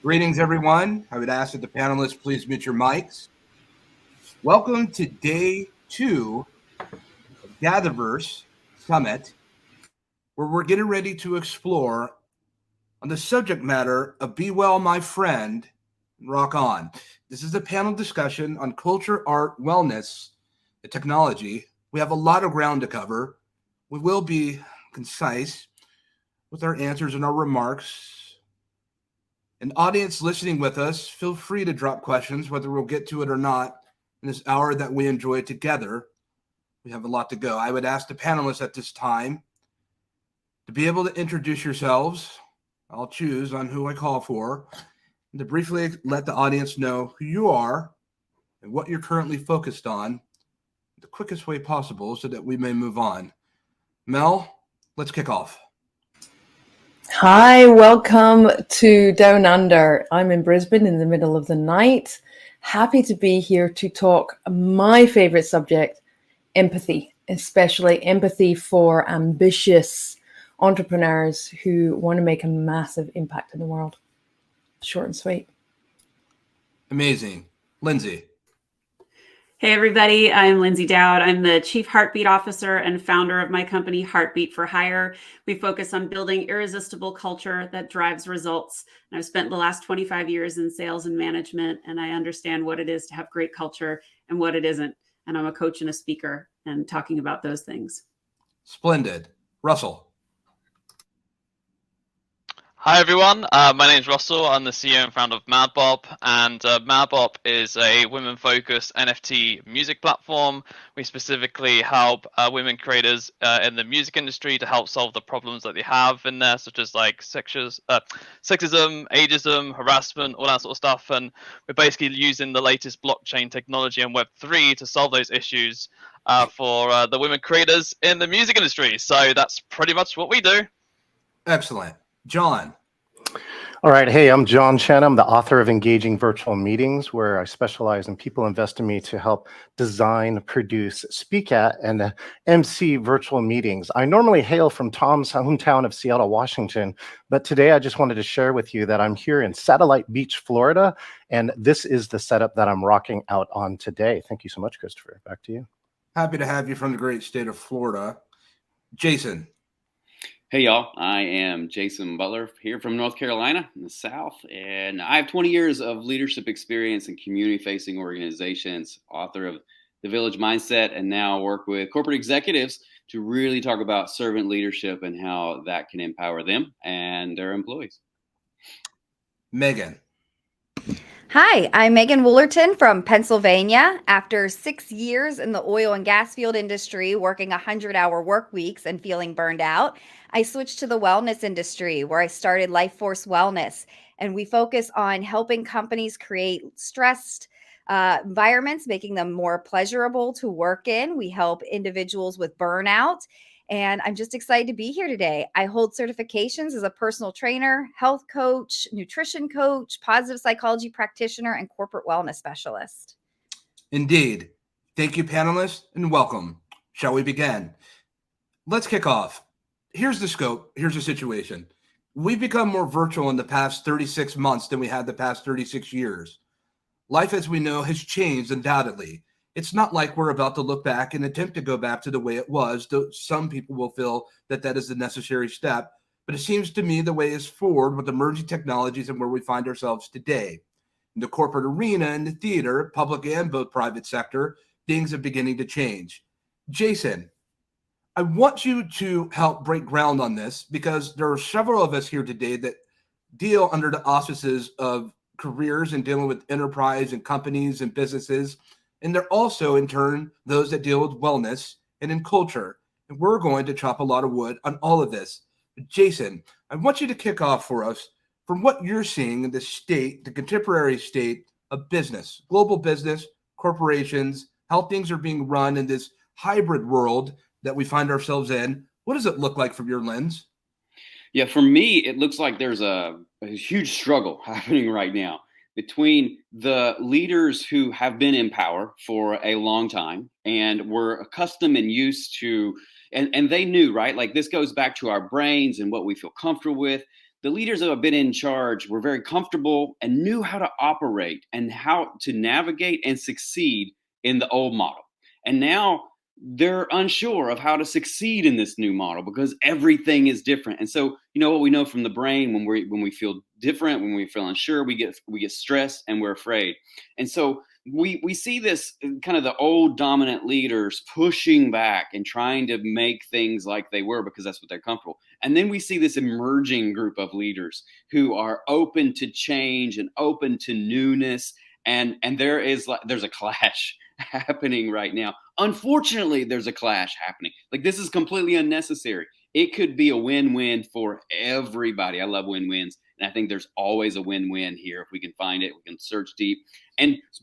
Greetings, everyone. I would ask that the panelists please mute your mics. Welcome to day 2 of GatherVerse Summit, where we're getting ready to explore on the subject matter of Be Well, My Friend, and Rock On. This is a panel discussion on culture, art, wellness, and technology. We have a lot of ground to cover. We will be concise with our answers and our remarks. An audience listening with us, feel free to drop questions, whether we'll get to it or not, in this hour that we enjoy together. We have a lot to go. I would ask the panelists at this time to be able to introduce yourselves. I'll choose on who I call for, and to briefly let the audience know who you are and what you're currently focused on the quickest way possible so that we may move on. Mel, let's kick off. Hi, welcome to Down Under. I'm in Brisbane in the middle of the night. Happy to be here to talk my favorite subject, empathy, especially empathy for ambitious entrepreneurs who want to make a massive impact in the world. Short and sweet. Amazing. Lindsay. Hey, everybody. I'm Lindsay Dowd. I'm the Chief Heartbeat Officer and founder of my company, Heartbeat for Hire. We focus on building irresistible culture that drives results. And I've spent the last 25 years in sales and management, and I understand what it is to have great culture and what it isn't. And I'm a coach and a speaker and talking about those things. Splendid. Russell. Hi everyone, my name is Russell. I'm the CEO and founder of Madbop, and Madbop is a women-focused NFT music platform. We specifically help women creators in the music industry to help solve the problems that they have in there, such as like sexism, ageism, harassment, all that sort of stuff. And we're basically using the latest blockchain technology and Web3 to solve those issues for the women creators in the music industry. So that's pretty much what we do. Excellent. John. All right. Hey, I'm John Chen. I'm the author of Engaging Virtual Meetings, where I specialize in people invest in me to help design, produce, speak at, and MC virtual meetings. I normally hail from Tom's hometown of Seattle, Washington, but today I just wanted to share with you that I'm here in Satellite Beach, Florida, and this is the setup that I'm rocking out on today. Thank you so much, Christopher. Back to you. Happy to have you from the great state of Florida. Jason. Hey, y'all. I am Jason Butler here from North Carolina in the South, and I have 20 years of leadership experience in community-facing organizations, author of The Village Mindset, and now work with corporate executives to really talk about servant leadership and how that can empower them and their employees. Megan. Hi, I'm Megan Woolerton from Pennsylvania. After 6 years in the oil and gas field industry, working 100-hour work weeks and feeling burned out, I switched to the wellness industry where I started Life Force Wellness. And we focus on helping companies create stressed environments, making them more pleasurable to work in. We help individuals with burnout. And I'm just excited to be here today. I hold certifications as a personal trainer, health coach, nutrition coach, positive psychology practitioner, and corporate wellness specialist. Indeed. Thank you, panelists, and welcome. Shall we begin? Let's kick off. Here's the scope. Here's the situation. We've become more virtual in the past 36 months than we had the past 36 years. Life as we know has changed undoubtedly. It's not like we're about to look back and attempt to go back to the way it was, though some people will feel that that is the necessary step. But it seems to me the way is forward with emerging technologies and where we find ourselves today. In the corporate arena, in the theater, public and both private sector, things are beginning to change. Jason, I want you to help break ground on this because there are several of us here today that deal under the auspices of careers and dealing with enterprise and companies and businesses. And they're also, in turn, those that deal with wellness and in culture. And we're going to chop a lot of wood on all of this. But Jason, I want you to kick off for us from what you're seeing in the state, the contemporary state of business, global business, corporations, how things are being run in this hybrid world that we find ourselves in. What does it look like from your lens? Yeah, for me, it looks like there's a huge struggle happening right now between the leaders who have been in power for a long time and were accustomed and used to, and they knew, right? Like this goes back to our brains and what we feel comfortable with. the leaders that have been in charge were very comfortable and knew how to operate and how to navigate and succeed in the old model. And now they're unsure of how to succeed in this new model because everything is different. And so, what we know from the brain, when we feel different, when we feel unsure, we get stressed and we're afraid. And so we see this kind of the old dominant leaders pushing back and trying to make things like they were because that's what they're comfortable. And then we see this emerging group of leaders who are open to change and open to newness. And there's a clash happening right now. Unfortunately, there's a clash happening. Like, this is completely unnecessary. It could be a win-win for everybody. I love win-wins. And I think there's always a win-win here. If we can find it, we can search deep.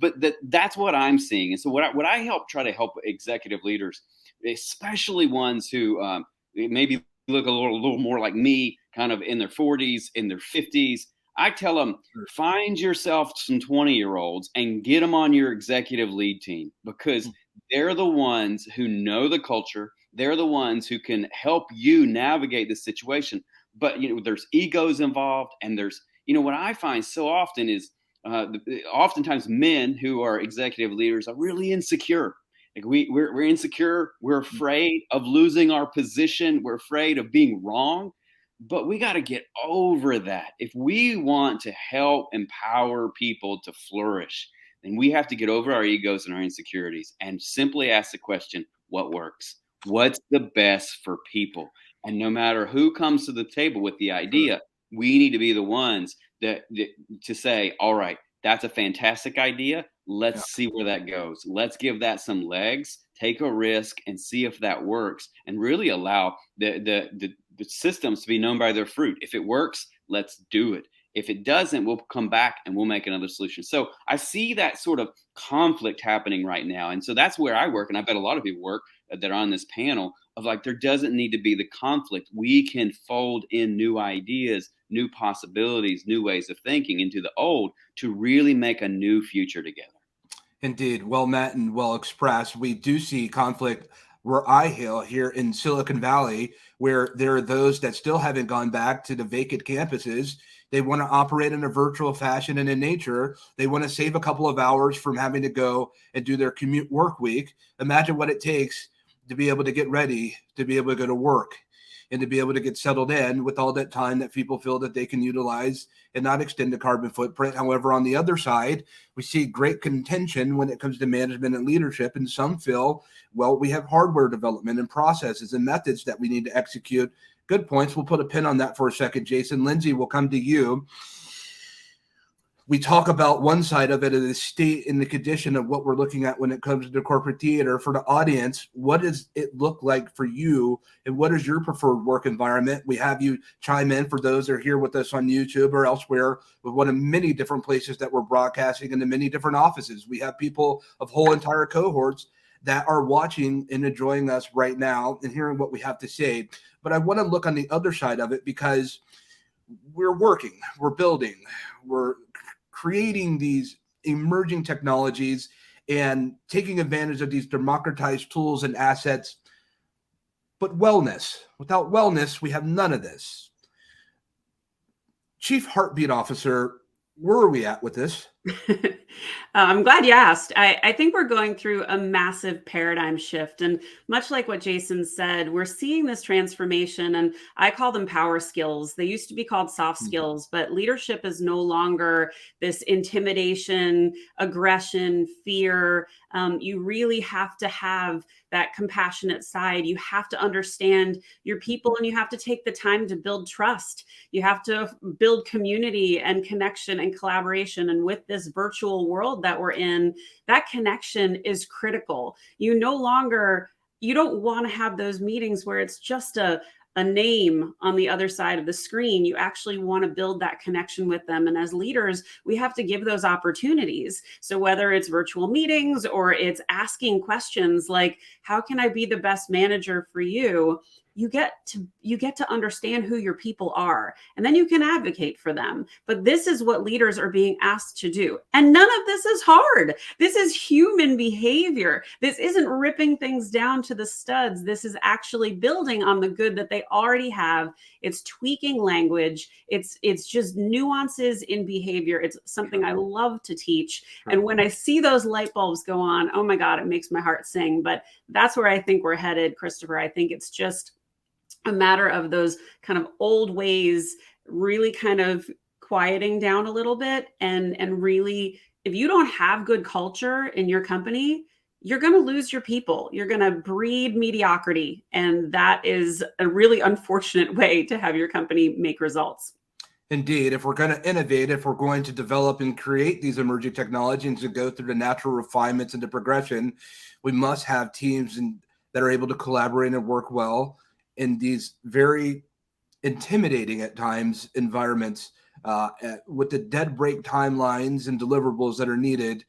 But that's what I'm seeing. And so what I try to help executive leaders, especially ones who maybe look a little more like me, kind of in their 40s, in their 50s, I tell them, find yourself some 20-year-olds and get them on your executive lead team, because they're the ones who know the culture. They're the ones who can help you navigate the situation. But, there's egos involved. And there's, what I find so often is oftentimes men who are executive leaders are really insecure. Like we're insecure. We're afraid of losing our position. We're afraid of being wrong. But we got to get over that. If we want to help empower people to flourish, then we have to get over our egos and our insecurities and simply ask the question, what works? What's the best for people? And no matter who comes to the table with the idea, we need to be the ones that to say, all right, that's a fantastic idea. Let's see where that goes. Let's give that some legs, take a risk, and see if that works, and really allow the systems to be known by their fruit. If it works, let's do it. If it doesn't, we'll come back and we'll make another solution. So I see that sort of conflict happening right now. And so that's where I work. And I bet a lot of people work that are on this panel of like, there doesn't need to be the conflict. We can fold in new ideas, new possibilities, new ways of thinking into the old to really make a new future together. Indeed. Well met and well expressed. We do see conflict where I hail here in Silicon Valley, where there are those that still haven't gone back to the vacant campuses. They want to operate in a virtual fashion and in nature. They want to save a couple of hours from having to go and do their commute work week. Imagine what it takes to be able to get ready, to be able to go to work, and to be able to get settled in with all that time that people feel that they can utilize and not extend the carbon footprint. However, on the other side, we see great contention when it comes to management and leadership. And some feel, well, we have hardware development and processes and methods that we need to execute. Good points. We'll put a pin on that for a second, Jason. Lindsay, we'll come to you. We talk about one side of it as the state and the condition of what we're looking at when it comes to the corporate theater. For the audience, what does it look like for you, and what is your preferred work environment? We have you chime in for those that are here with us on YouTube or elsewhere with one of many different places that we're broadcasting in the many different offices. We have people of whole entire cohorts that are watching and enjoying us right now and hearing what we have to say. But I want to look on the other side of it, because we're working, we're building, we're creating these emerging technologies and taking advantage of these democratized tools and assets. But wellness, without wellness, we have none of this. Chief Heartbeat Officer, where are we at with this? I'm glad you asked. I think we're going through a massive paradigm shift. And much like what Jason said, we're seeing this transformation, and I call them power skills. They used to be called soft skills, but leadership is no longer this intimidation, aggression, fear. You really have to have that compassionate side. You have to understand your people, and you have to take the time to build trust. You have to build community and connection and collaboration. And with this virtual world that we're in, that connection is critical. You don't want to have those meetings where it's just a name on the other side of the screen. You actually want to build that connection with them. And as leaders, we have to give those opportunities. So whether it's virtual meetings or it's asking questions like, how can I be the best manager for you? you get to understand who your people are, and then you can advocate for them. But this is what leaders are being asked to do. And none of this is hard. This is human behavior. This isn't ripping things down to the studs. This is actually building on the good that they already have. It's tweaking language. It's just nuances in behavior. It's something I love to teach. And when I see those light bulbs go on, oh my God, it makes my heart sing. But that's where I think we're headed, Christopher. I think it's just a matter of those kind of old ways really kind of quieting down a little bit. And really, if you don't have good culture in your company, you're going to lose your people. You're going to breed mediocrity. And that is a really unfortunate way to have your company make results. Indeed, if we're going to innovate, if we're going to develop and create these emerging technologies and go through the natural refinements and the progression, we must have teams that are able to collaborate and work well in these very intimidating at times environments with the dead break timelines and deliverables that are needed.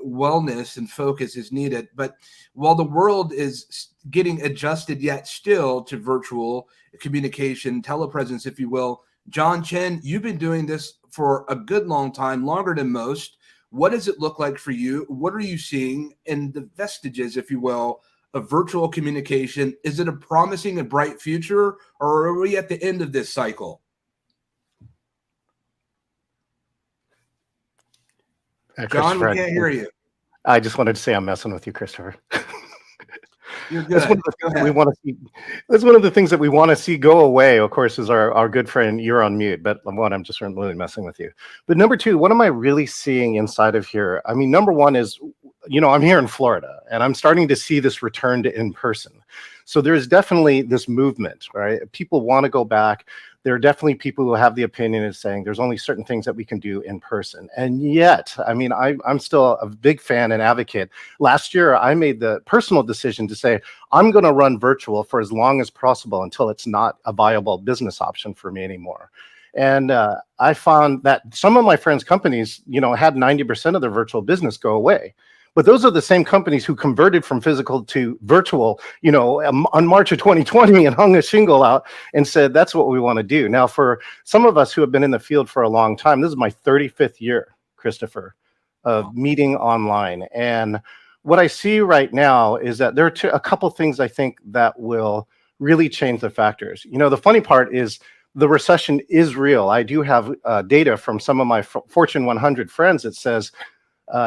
Wellness and focus is needed. But while the world is getting adjusted yet still to virtual communication, telepresence, if you will, John, Chen, you've been doing this for a good long time, longer than most. What does it look like for you? What are you seeing in the vestiges, if you will, of virtual communication? Is it a promising and bright future, or are we at the end of this cycle? John, we can't hear you. I just wanted to say I'm messing with you, Christopher. You're good. That's one of the things that we want to see. That's one of the things that we want to see go away. Of course, is our good friend. You're on mute, but one, I'm just really messing with you. But number two, what am I really seeing inside of here? I mean, number one is, I'm here in Florida, and I'm starting to see this return to in person. So there's definitely this movement, right? People want to go back. There are definitely people who have the opinion of saying there's only certain things that we can do in person. And yet, I mean, I'm still a big fan and advocate. Last year, I made the personal decision to say, I'm going to run virtual for as long as possible until it's not a viable business option for me anymore. And I found that some of my friends' companies, had 90% of their virtual business go away. But those are the same companies who converted from physical to virtual, on March of 2020 and hung a shingle out and said, that's what we want to do. Now, for some of us who have been in the field for a long time, this is my 35th year, Christopher, of meeting online. And what I see right now is that there are a couple things I think that will really change the factors. The funny part is the recession is real. I do have data from some of my Fortune 100 friends that says,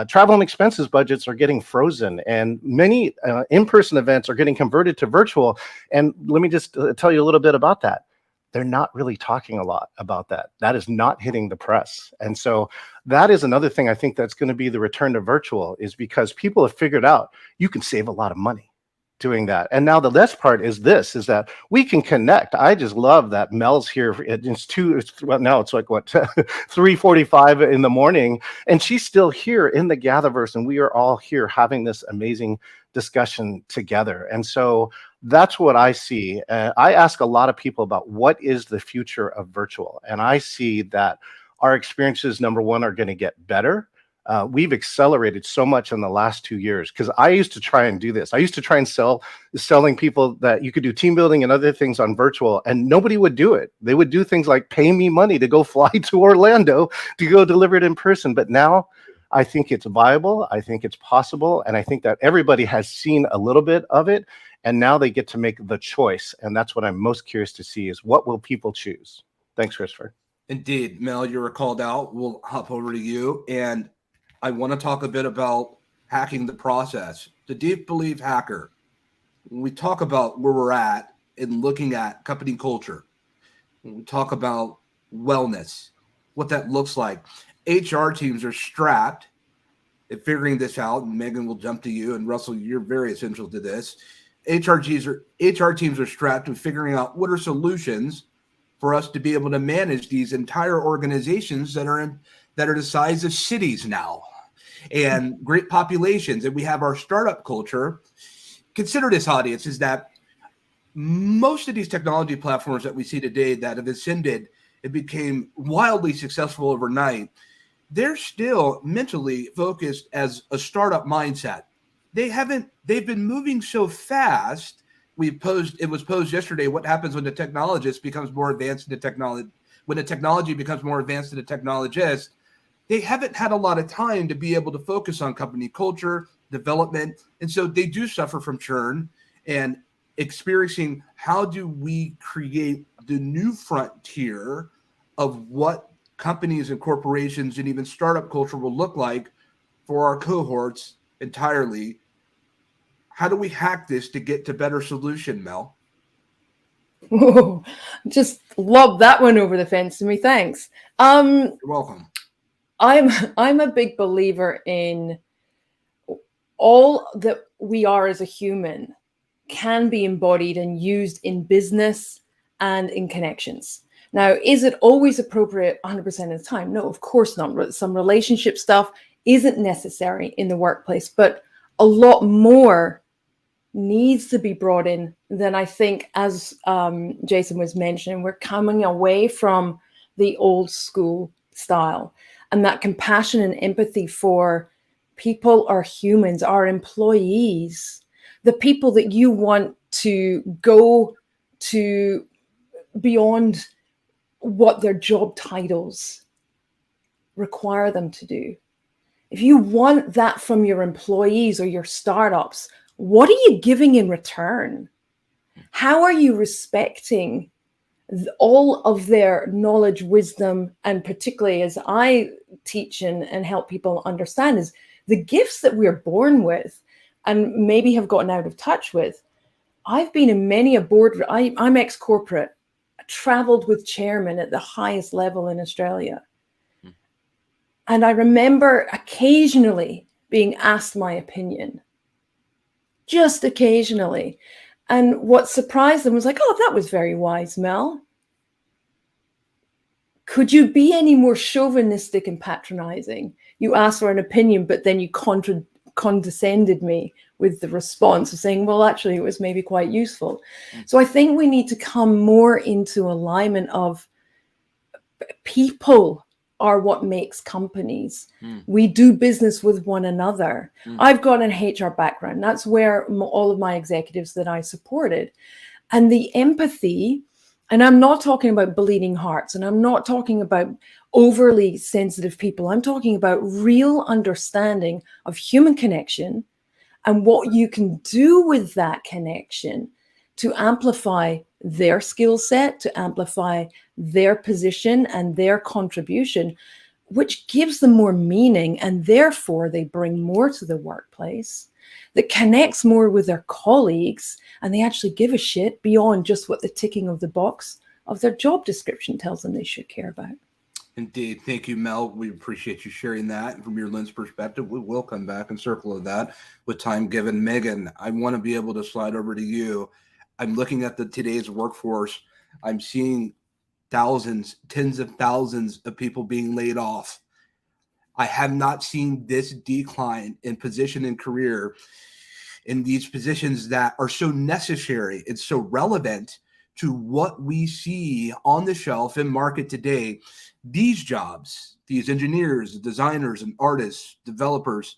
travel and expenses budgets are getting frozen, and many in-person events are getting converted to virtual. And let me just tell you a little bit about that. They're not really talking a lot about that. That is not hitting the press. And so that is another thing I think that's going to be the return to virtual, is because people have figured out you can save a lot of money doing that. And now the best part is that we can connect. I just love that Mell's here. Now it's like 3:45 in the morning, and she's still here in the GatherVerse, and we are all here having this amazing discussion together. And so that's what I see. I ask a lot of people about what is the future of virtual, and I see that our experiences, number one, are going to get better. We've accelerated so much in the last 2 years, because I used to try and do this. I used to try and selling people that you could do team building and other things on virtual, and nobody would do it. They would do things like pay me money to go fly to Orlando to go deliver it in person. But now I think it's viable. I think it's possible. And I think that everybody has seen a little bit of it, and now they get to make the choice. And that's what I'm most curious to see, is what will people choose? Thanks, Christopher. Indeed, Mel, you were called out. We'll hop over to you. And I want to talk a bit about hacking the process. The deep belief hacker. When we talk about where we're at in looking at company culture, when we talk about wellness, what that looks like, HR teams are strapped at figuring this out. And Megan will jump to you. And Russell, you're very essential to this. HR teams are strapped in figuring out what are solutions for us to be able to manage these entire organizations that are the size of cities now, and great populations. And we have our startup culture. Consider this, audience, is that most of these technology platforms that we see today that have ascended and became wildly successful overnight, they're still mentally focused as a startup mindset. They've been moving so fast it was posed yesterday, what happens when the technologist becomes more advanced in the technology, when the technology becomes more advanced than the technologist? They haven't had a lot of time to be able to focus on company culture, development. And so they do suffer from churn and experiencing how do we create the new frontier of what companies and corporations and even startup culture will look like for our cohorts entirely. How do we hack this to get to better solution, Mel? Whoa, just lob that one over the fence to me. Thanks. You're welcome. I'm a big believer in all that we are as a human can be embodied and used in business and in connections. Now, is it always appropriate 100% of the time? No, of course not. Some relationship stuff isn't necessary in the workplace, but a lot more needs to be brought in than I think, as Jason was mentioning, we're coming away from the old school style, and that compassion and empathy for people are humans, our employees, the people that you want to go to beyond what their job titles require them to do. If you want that from your employees or your startups, what are you giving in return? How are you respecting all of their knowledge, wisdom, and particularly as I teach and help people understand is the gifts that we're born with and maybe have gotten out of touch with. I've been in many a board, I'm ex-corporate, traveled with chairmen at the highest level in Australia. And I remember occasionally being asked my opinion, just occasionally. And what surprised them was like, oh, that was very wise, Mel. Could you be any more chauvinistic and patronizing? You asked for an opinion, but then you condescended me with the response of saying, well, actually, it was maybe quite useful. So I think we need to come more into alignment of people are what makes companies. We do business with one another. I've got an HR background. That's where all of my executives that I supported. And the empathy, and I'm not talking about bleeding hearts, and I'm not talking about overly sensitive people. I'm talking about real understanding of human connection and what you can do with that connection to amplify their skill set, to amplify their position and their contribution, which gives them more meaning, and therefore they bring more to the workplace, that connects more with their colleagues, and they actually give a shit beyond just what the ticking of the box of their job description tells them they should care about. Indeed. Thank you, Mel. We appreciate you sharing that. And from your lens perspective, we will come back and circle of that with time given. Megan, I want to be able to slide over to you. I'm looking at today's workforce. I'm seeing thousands, tens of thousands of people being laid off. I have not seen this decline in position and career in these positions that are so necessary and so relevant to what we see on the shelf in market today. These jobs, these engineers, designers, and artists, developers,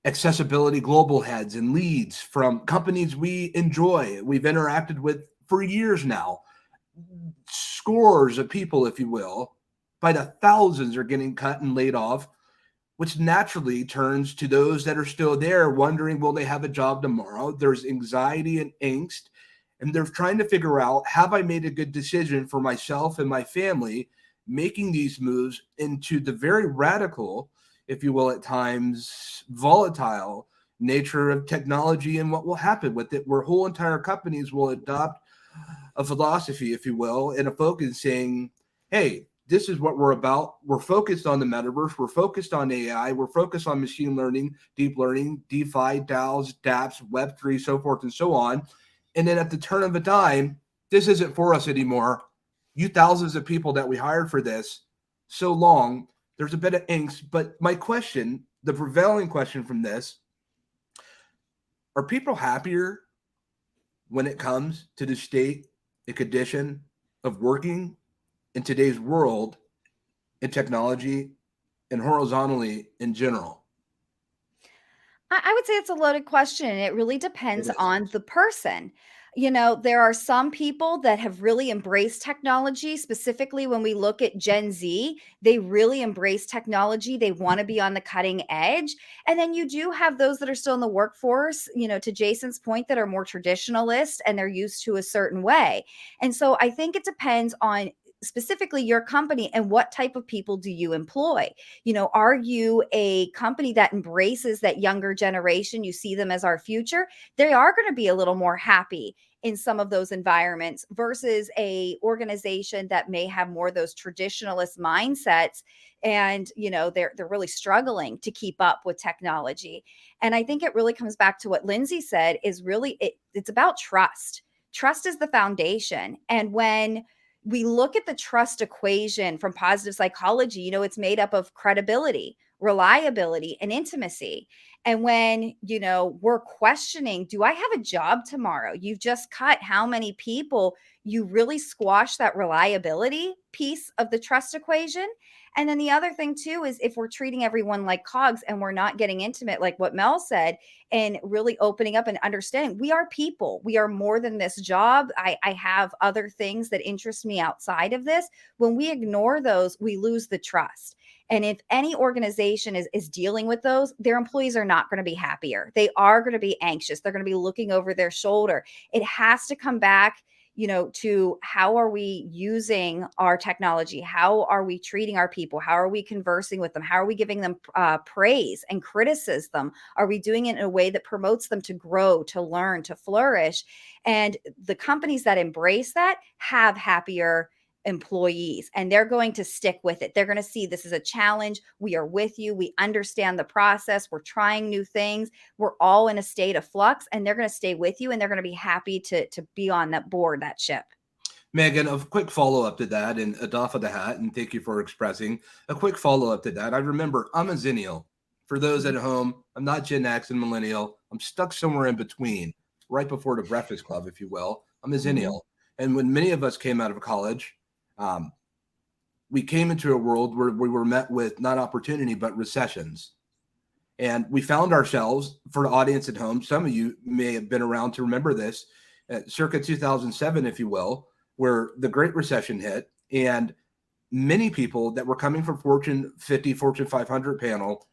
accessibility global heads and leads from companies we enjoy, we've interacted with for years now, scores of people, if you will, by the thousands are getting cut and laid off, which naturally turns to those that are still there wondering, will they have a job tomorrow? There's anxiety and angst, and they're trying to figure out, have I made a good decision for myself and my family, making these moves into the very radical, if you will, at times volatile nature of technology and what will happen with it, where whole entire companies will adopt a philosophy, if you will, and a focus saying, hey, this is what we're about. We're focused on the metaverse. We're focused on AI. We're focused on machine learning, deep learning, DeFi, DAOs, dApps, Web3, so forth and so on. And then at the turn of a dime, this isn't for us anymore. You thousands of people that we hired for this so long, there's a bit of angst. But my question, the prevailing question from this, are people happier when it comes to the state and condition of working in today's world, in technology, and horizontally in general? I would say it's a loaded question, and it really depends It is. on the person. There are some people that have really embraced technology, specifically when we look at Gen Z, they really embrace technology. They want to be on the cutting edge. And then you do have those that are still in the workforce, to Jason's point, that are more traditionalist and they're used to a certain way. And so I think it depends on specifically your company and what type of people do you employ. Are you a company that embraces that younger generation? You see them as our future. They are going to be a little more happy in some of those environments versus a organization that may have more of those traditionalist mindsets, and they're really struggling to keep up with technology. And I think it really comes back to what Lindsay said, is really it's about trust. Trust is the foundation. And when we look at the trust equation from positive psychology, it's made up of credibility, reliability, and intimacy. And when, we're questioning, do I have a job tomorrow? You've just cut how many people, you really squash that reliability piece of the trust equation. And then the other thing too is if we're treating everyone like cogs and we're not getting intimate, like what Mel said, and really opening up and understanding we are people. We are more than this job. I have other things that interest me outside of this. When we ignore those, we lose the trust. And if any organization is dealing with those, their employees are not going to be happier. They are going to be anxious. They're going to be looking over their shoulder. It has to come back to how are we using our technology? How are we treating our people? How are we conversing with them? How are we giving them praise and criticism? Are we doing it in a way that promotes them to grow, to learn, to flourish? And the companies that embrace that have happier employees, and they're going to stick with it. They're going to see this is a challenge. We are with you. We understand the process. We're trying new things. We're all in a state of flux, and they're going to stay with you, and they're going to be happy to be on that board, that ship. Megan, a quick follow-up to that, and off of the hat, and thank you for expressing a quick follow-up to that. I remember I'm a Zennial. For those at home, I'm not Gen X and Millennial. I'm stuck somewhere in between, right before the Breakfast Club, if you will. I'm a Zennial. And when many of us came out of college, we came into a world where we were met with not opportunity, but recessions. And we found ourselves, for the audience at home, some of you may have been around to remember this, circa 2007, if you will, where the Great Recession hit, and many people that were coming from Fortune 50, Fortune 500 panel,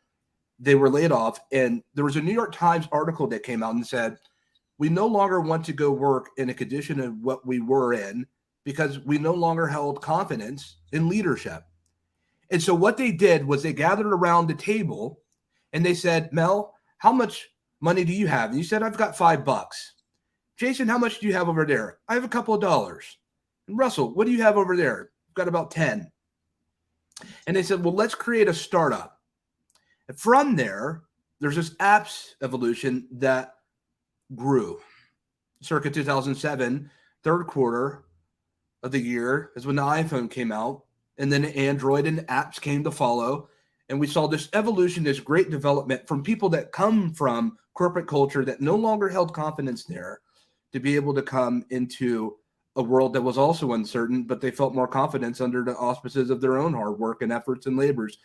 they were laid off. And there was a New York Times article that came out and said, we no longer want to go work in a condition of what we were in, because we no longer held confidence in leadership. And so what they did was they gathered around the table and they said, Mel, how much money do you have? And you said, I've got $5. Jason, how much do you have over there? I have a couple of dollars. And Russell, what do you have over there? I've got about 10. And they said, well, let's create a startup. And from there, there's this apps evolution that grew. Circa 2007, third quarter of the year is when the iPhone came out, and then Android and apps came to follow. And we saw this evolution, this great development from people that come from corporate culture that no longer held confidence there, to be able to come into a world that was also uncertain, but they felt more confidence under the auspices of their own hard work and efforts and labors.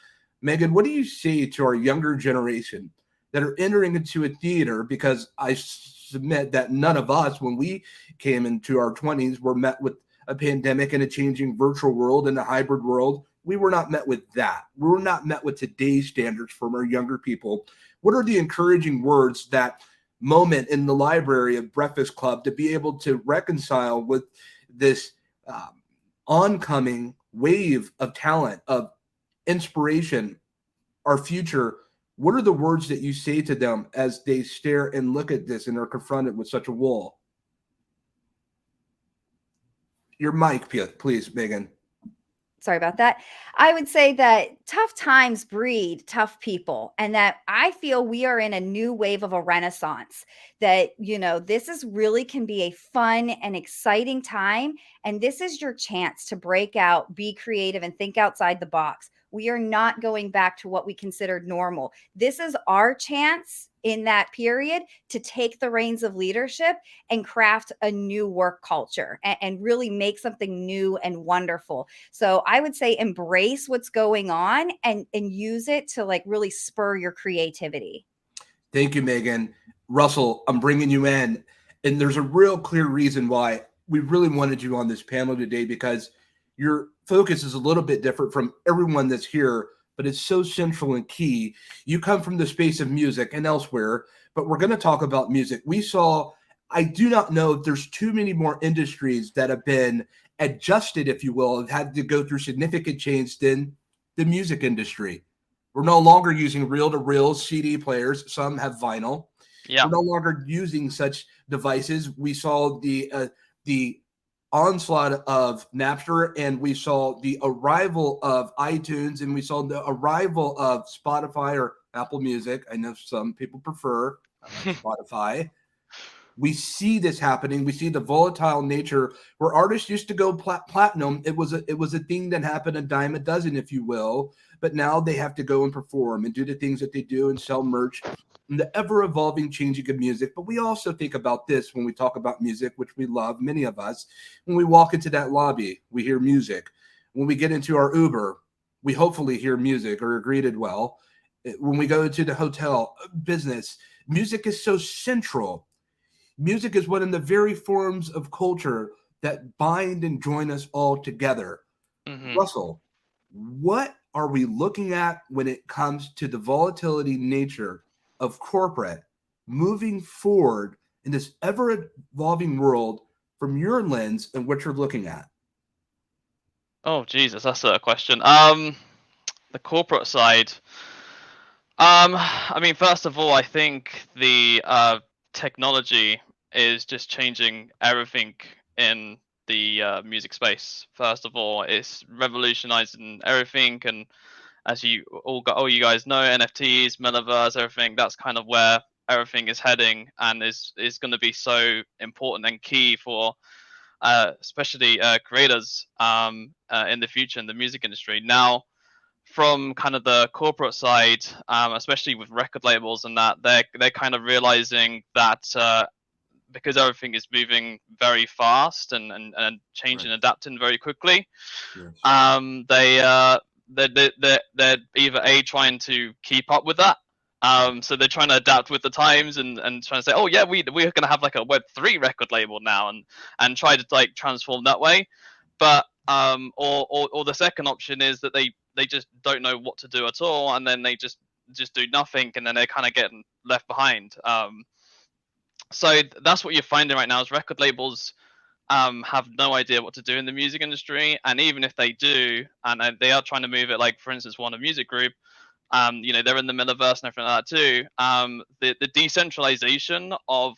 Megan, what do you say to our younger generation that are entering into a theater? Because I submit that none of us, when we came into our 20s, were met with a pandemic and a changing virtual world and a hybrid world. We were not met with that. We were not met with today's standards from our younger people. What are the encouraging words, that moment in the library of Breakfast Club, to be able to reconcile with this oncoming wave of talent, of inspiration, our future? What are the words that you say to them as they stare and look at this and are confronted with such a wall? Your mic, please, Megan. Sorry about that. I would say that tough times breed tough people, and that I feel we are in a new wave of a renaissance, that, this is really can be a fun and exciting time. And this is your chance to break out, be creative, and think outside the box. We are not going back to what we considered normal. This is our chance in that period to take the reins of leadership and craft a new work culture and really make something new and wonderful. So I would say embrace what's going on and use it to really spur your creativity. Thank you, Megan. Russell, I'm bringing you in. And there's a real clear reason why we really wanted you on this panel today, because your focus is a little bit different from everyone that's here, but it's so central and key. You come from the space of music and elsewhere, but we're going to talk about music. I do not know if there's too many more industries that have been adjusted, if you will, have had to go through significant change than the music industry. We're no longer using reel-to-reel CD players. Some have vinyl. Yeah. We're no longer using such devices. We saw the onslaught of Napster, and we saw the arrival of iTunes, and we saw the arrival of Spotify or Apple Music. I know some people prefer Spotify. We see this happening. We see the volatile nature where artists used to go platinum. It was a thing that happened a dime a dozen, if you will. But now they have to go and perform and do the things that they do and sell merch and the ever-evolving changing of music. But we also think about this when we talk about music, which we love, many of us. When we walk into that lobby, we hear music. When we get into our Uber, we hopefully hear music or are greeted well. When we go into the hotel, business, music is so central. Music is one of the very forms of culture that bind and join us all together. Mm-hmm. Russell, what are we looking at when it comes to the volatility nature of corporate moving forward in this ever-evolving world from your lens and what you're looking at? Oh, Jesus, that's a question. The corporate side. I mean, first of all, I think the technology is just changing everything in the music space. First of all, it's revolutionizing everything, and as you you guys know, NFTs, metaverse, everything, that's kind of where everything is heading, and is going to be so important and key for especially creators in the future in the music industry. Now, from kind of the corporate side, especially with record labels and that, they're kind of realizing that because everything is moving very fast and changing, Right. adapting very quickly, Yes. they're either trying to keep up with that. So they're trying to adapt with the times and trying to say, oh yeah, we're going to have like a Web3 record label now, and try to like transform that way. But or the second option is that they just don't know what to do at all, and then they just do nothing, and then they're kind of getting left behind. So that's what you're finding right now is record labels have no idea what to do in the music industry, and even if they do, and they are trying to move it, like for instance, Warner Music Group, they're in the metaverse and everything like that too. The decentralization of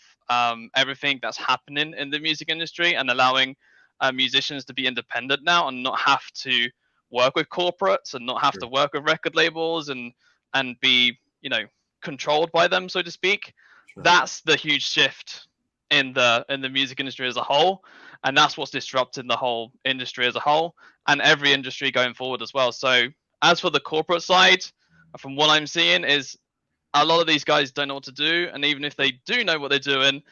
everything that's happening in the music industry and allowing musicians to be independent now and not have to work with corporates and not have to work with record labels and be controlled by them, so to speak. Sure. That's the huge shift in the music industry as a whole, and that's what's disrupting the whole industry as a whole and every industry going forward as well. So as for the corporate side, from what I'm seeing, is a lot of these guys don't know what to do, and even if they do know what they're doing,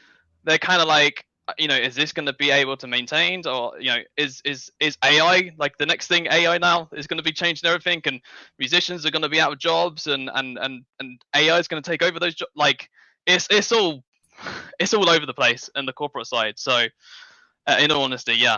they're kind of like, is this going to be able to maintain, or is AI like the next thing? AI now is going to be changing everything, and musicians are going to be out of jobs, and AI is going to take over those jobs. Like it's all over the place in the corporate side. So in all honesty, yeah.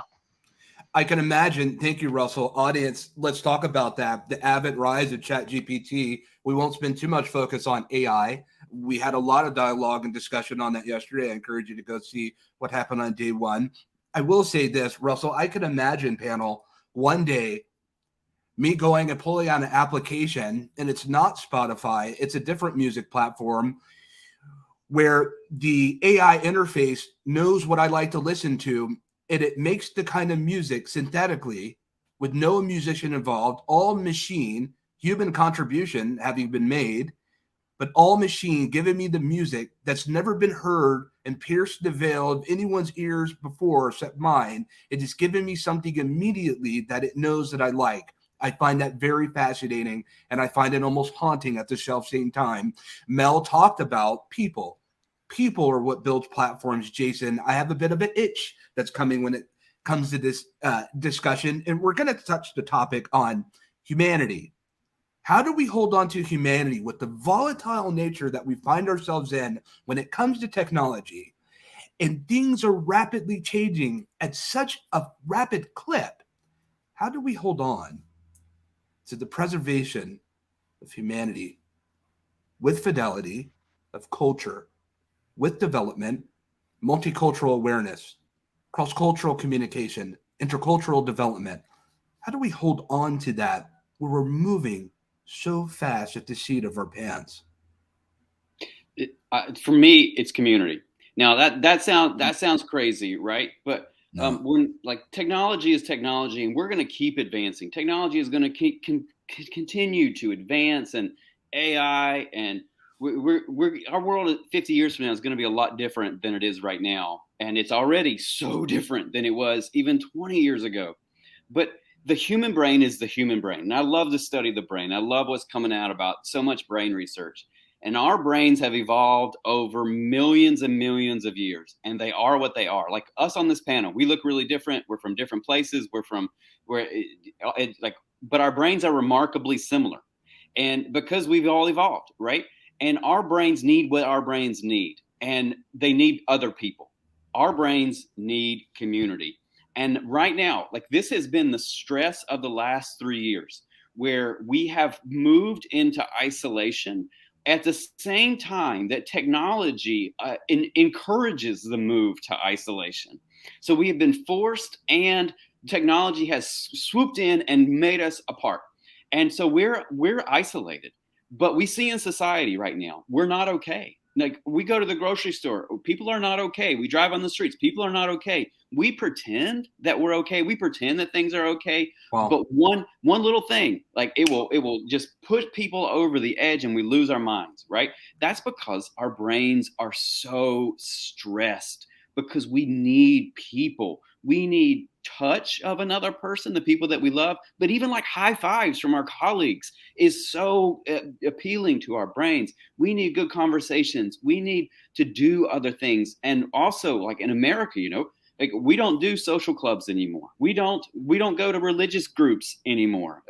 I can imagine. Thank you, Russell. Audience, let's talk about that. The avid rise of ChatGPT. We won't spend too much focus on AI. We had a lot of dialogue and discussion on that yesterday. I encourage you to go see what happened on day one. I will say this, Russell, I could imagine, panel, one day me going and pulling out an application, and it's not Spotify, it's a different music platform, where the AI interface knows what I like to listen to, and it makes the kind of music synthetically with no musician involved, all machine, human contribution having been made, but all machine giving me the music that's never been heard and pierced the veil of anyone's ears before except mine. It is giving me something immediately that it knows that I like. I find that very fascinating, and I find it almost haunting at the same time. Mell talked about people. People are what builds platforms, Jason. I have a bit of an itch that's coming when it comes to this discussion, and we're going to touch the topic on humanity. How do we hold on to humanity with the volatile nature that we find ourselves in when it comes to technology? And things are rapidly changing at such a rapid clip. How do we hold on to the preservation of humanity with fidelity, of culture, with development, multicultural awareness, cross-cultural communication, intercultural development? How do we hold on to that where we're moving so fast at the seat of our pants? For me, it's community. Now that sounds crazy, right? But No. when like technology is technology, and we're going to keep advancing. Technology is going to continue to advance, and AI, and our world 50 years from now is going to be a lot different than it is right now, and it's already so different than it was even 20 years ago. But the human brain is the human brain, and I love to study the brain. I love what's coming out about so much brain research. And our brains have evolved over millions and millions of years, and they are what they are. Like us on this panel, we look really different. We're from different places. But our brains are remarkably similar, and because we've all evolved, right? And our brains need what our brains need, and they need other people. Our brains need community. And right now, like this has been the stress of the last 3 years, where we have moved into isolation at the same time that technology encourages the move to isolation. So we have been forced, and technology has swooped in and made us apart. And so we're isolated. But we see in society right now, we're not okay. Like we go to the grocery store, people are not okay. We drive on the streets, people are not okay. We pretend that we're okay. We pretend that things are okay. Wow. But one little thing, like it will just push people over the edge, and we lose our minds, right? That's because our brains are so stressed, because we need people. We need touch of another person, the people that we love, but even like high fives from our colleagues is so appealing to our brains. We need good conversations. We need to do other things. And also, like in America, like we don't do social clubs anymore. We don't go to religious groups anymore,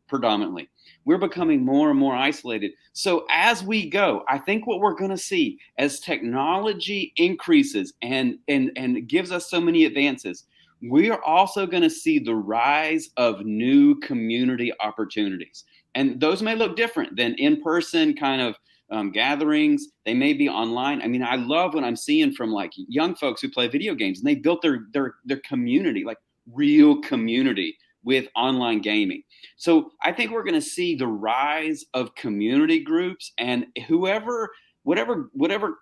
predominantly. We're becoming more and more isolated. So as we go, I think what we're going to see as technology increases and gives us so many advances, we are also going to see the rise of new community opportunities. And those may look different than in-person kind of gatherings. They may be online. I mean, I love what I'm seeing from like young folks who play video games, and they built their community, like real community, with online gaming. So I think we're going to see the rise of community groups, and whatever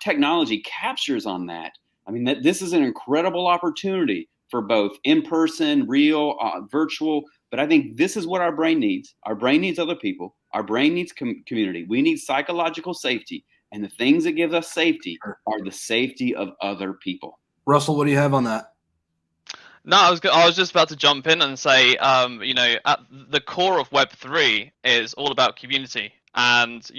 technology captures on that. I mean, this is an incredible opportunity for both in-person, real, virtual. But I think this is what our brain needs. Our brain needs other people. Our brain needs community. We need psychological safety. And the things that give us safety are the safety of other people. Russell, what do you have on that? No, I was just about to jump in and say, at the core of Web3 is all about community. And,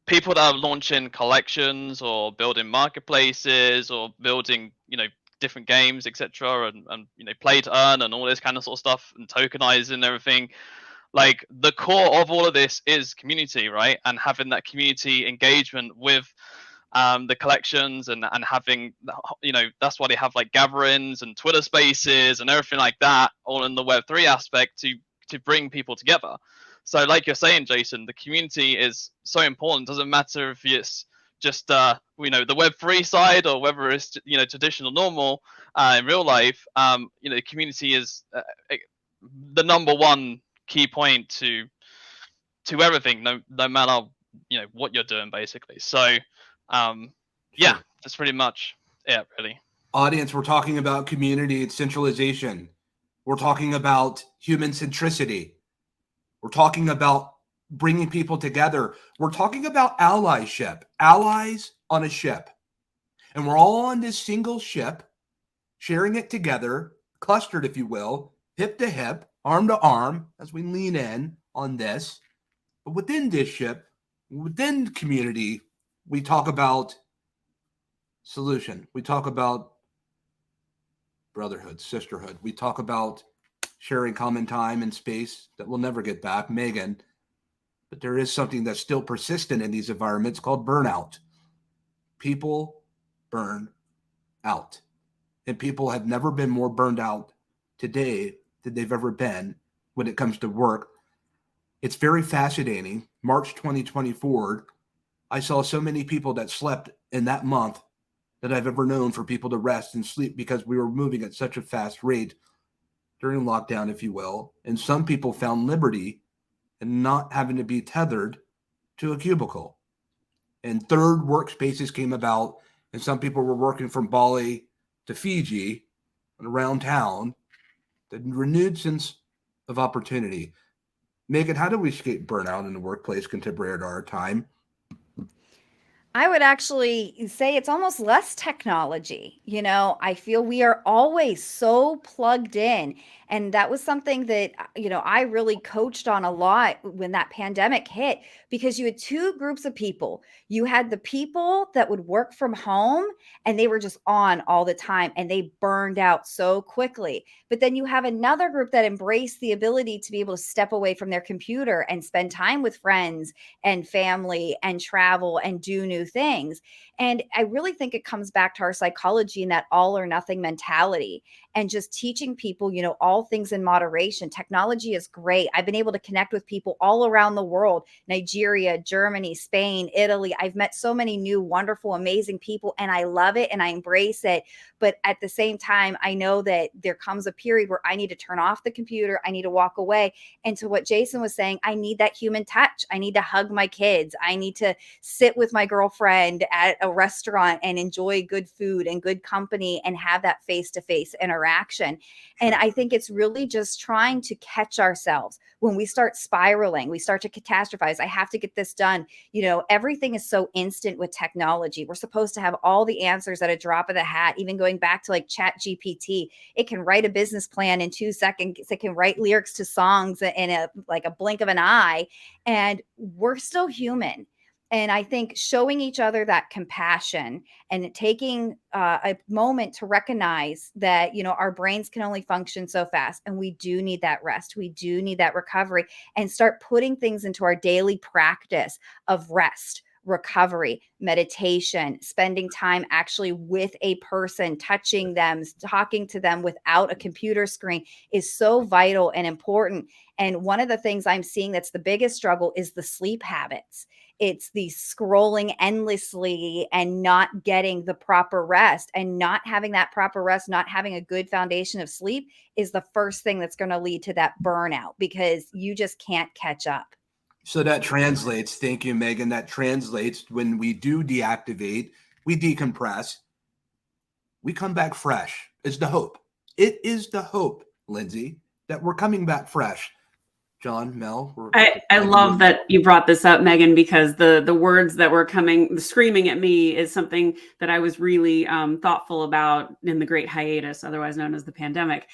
people that are launching collections or building marketplaces or building, different games, etc., and play to earn and all this kind of sort of stuff, and tokenizing and everything. Like the core of all of this is community, right? And having that community engagement with the collections and having, that's why they have like gatherings and Twitter spaces and everything like that, all in the Web3 aspect to bring people together. So like you're saying, Jason, the community is so important. It doesn't matter if it's just the Web3 side or whether it's traditional normal in real life. Community is the number one key point to everything, no matter what you're doing, basically. So yeah, that's pretty much it, really. Audience, we're talking about community and centralization. We're talking about human centricity. We're talking about bringing people together. We're talking about allyship, allies on a ship. And we're all on this single ship, sharing it together, clustered, if you will, hip to hip, arm to arm, as we lean in on this. But within this ship, within community, we talk about solution. We talk about brotherhood, sisterhood. We talk about sharing common time and space that we'll never get back. Megan, but there is something that's still persistent in these environments called burnout. People burn out. And people have never been more burned out today than they've ever been when it comes to work. It's very fascinating. March 2024, I saw so many people that slept in that month that I've ever known for people to rest and sleep because we were moving at such a fast rate during lockdown, if you will. And some people found liberty in not having to be tethered to a cubicle. And third workspaces came about, and some people were working from Bali to Fiji and around town. The renewed sense of opportunity. Megan, how do we escape burnout in the workplace contemporary to our time? I would actually say it's almost less technology. I feel we are always so plugged in. And that was something that, I really coached on a lot when that pandemic hit, because you had two groups of people. You had the people that would work from home and they were just on all the time and they burned out so quickly. But then you have another group that embraced the ability to be able to step away from their computer and spend time with friends and family and travel and do new things. And I really think it comes back to our psychology and that all or nothing mentality, and just teaching people, all things in moderation. Technology is great. I've been able to connect with people all around the world, Nigeria, Germany, Spain, Italy. I've met so many new, wonderful, amazing people, and I love it and I embrace it. But at the same time, I know that there comes a period where I need to turn off the computer. I need to walk away. And to what Jason was saying, I need that human touch. I need to hug my kids. I need to sit with my girlfriend at a restaurant and enjoy good food and good company and have that face-to-face interaction. And I think it's really just trying to catch ourselves when we start spiraling, we start to catastrophize. I have to get this done. Everything is so instant with technology. We're supposed to have all the answers at a drop of the hat, even going back to like Chat GPT. It can write a business plan in 2 seconds. It can write lyrics to songs in a blink of an eye. And we're still human. And I think showing each other that compassion and taking a moment to recognize that, our brains can only function so fast, and we do need that rest. We do need that recovery, and start putting things into our daily practice of rest, recovery, meditation, spending time actually with a person, touching them, talking to them without a computer screen is so vital and important. And one of the things I'm seeing that's the biggest struggle is the sleep habits. It's the scrolling endlessly and not getting the proper rest, and not having that proper rest, not having a good foundation of sleep is the first thing that's going to lead to that burnout, because you just can't catch up. So that translates, thank you, Megan, that translates when we do deactivate, we decompress, we come back fresh. It's the hope. It is the hope, Lindsay, that we're coming back fresh. John, Mel. I love that you brought this up, Megan, because the words that were screaming at me is something that I was really thoughtful about in the great hiatus, otherwise known as the pandemic.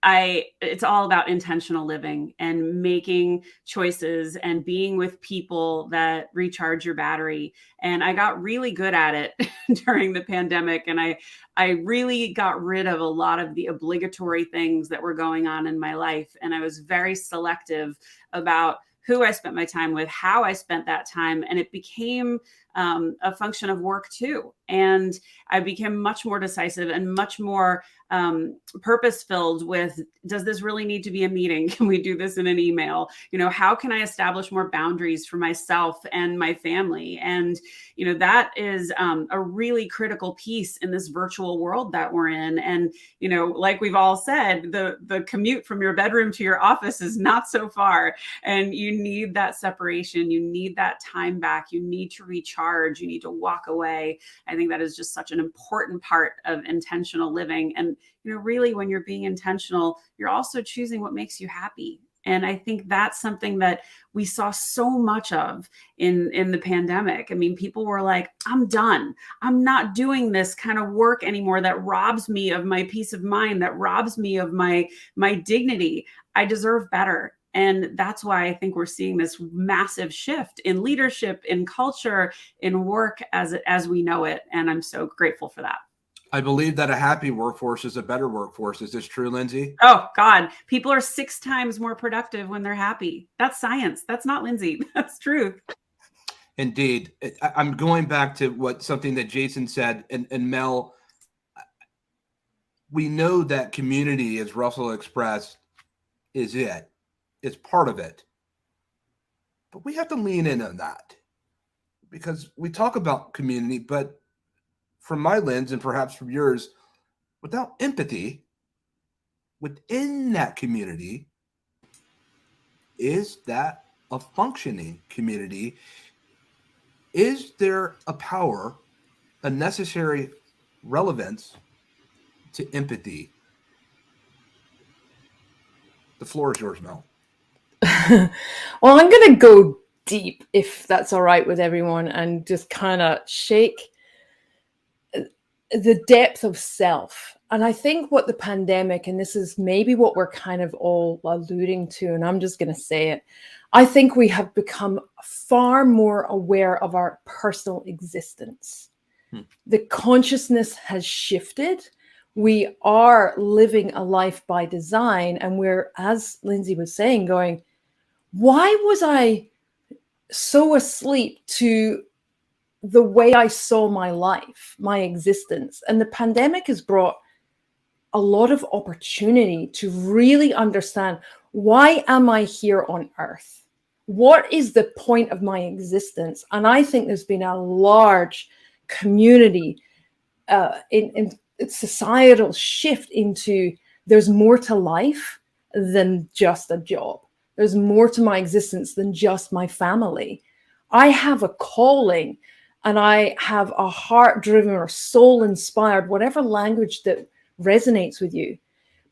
It's all about intentional living and making choices and being with people that recharge your battery. And I got really good at it during the pandemic. And I really got rid of a lot of the obligatory things that were going on in my life. And I was very selective about who I spent my time with, how I spent that time. And it became a function of work too. And I became much more decisive and much more purpose-filled with, does this really need to be a meeting? Can we do this in an email? How can I establish more boundaries for myself and my family? And, that is a really critical piece in this virtual world that we're in. And, like we've all said, the commute from your bedroom to your office is not so far. And you need that separation. You need that time back. You need to recharge. You need to walk away. I think that is just such an important part of intentional living. And, really when you're being intentional, you're also choosing what makes you happy. And I think that's something that we saw so much of in the pandemic. I mean, people were like, I'm done. I'm not doing this kind of work anymore that robs me of my peace of mind, that robs me of my dignity. I deserve better. And that's why I think we're seeing this massive shift in leadership, in culture, in work as we know it. And I'm so grateful for that. I believe that a happy workforce is a better workforce. Is this true, Lindsay? Oh God, people are 6 times more productive when they're happy. That's science. That's not Lindsay. That's true. Indeed. I'm going back to something that Jason said, and Mel, we know that community, as Russell expressed, is it. It's part of it. But we have to lean in on that, because we talk about community, but from my lens and perhaps from yours, without empathy within that community, is that a functioning community? Is there a power, a necessary relevance to empathy? The floor is yours, Mel. Well, I'm going to go deep, if that's all right with everyone, and just kind of shake the depth of self. And I think what the pandemic, and this is maybe what we're kind of all alluding to, and I'm just going to say it, I think we have become far more aware of our personal existence. The consciousness has shifted. We are living a life by design, and we're, as Lindsay was saying, going, why was I so asleep to the way I saw my life, my existence? And the pandemic has brought a lot of opportunity to really understand, why am I here on Earth? What is the point of my existence? And I think there's been a large community in societal shift into, there's more to life than just a job. There's more to my existence than just my family. I have a calling, and I have a heart-driven or soul-inspired, whatever language that resonates with you.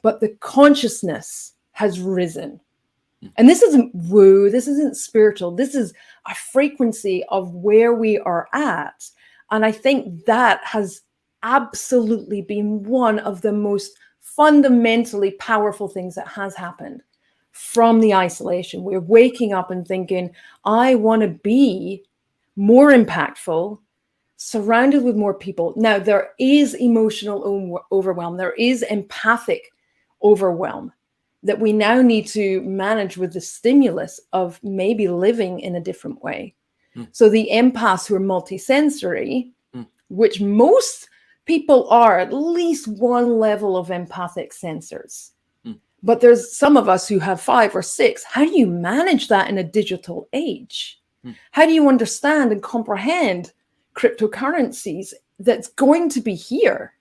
But the consciousness has risen. And this isn't woo, this isn't spiritual. This is a frequency of where we are at. And I think that has absolutely been one of the most fundamentally powerful things that has happened from the isolation. We're waking up and thinking, I want to be more impactful, surrounded with more people. Now, there is emotional overwhelm. There is empathic overwhelm that we now need to manage with the stimulus of maybe living in a different way. So the empaths who are multisensory, which most people are at least one level of empathic sensors. But there's some of us who have 5 or 6. How do you manage that in a digital age? How do you understand and comprehend cryptocurrencies that's going to be here?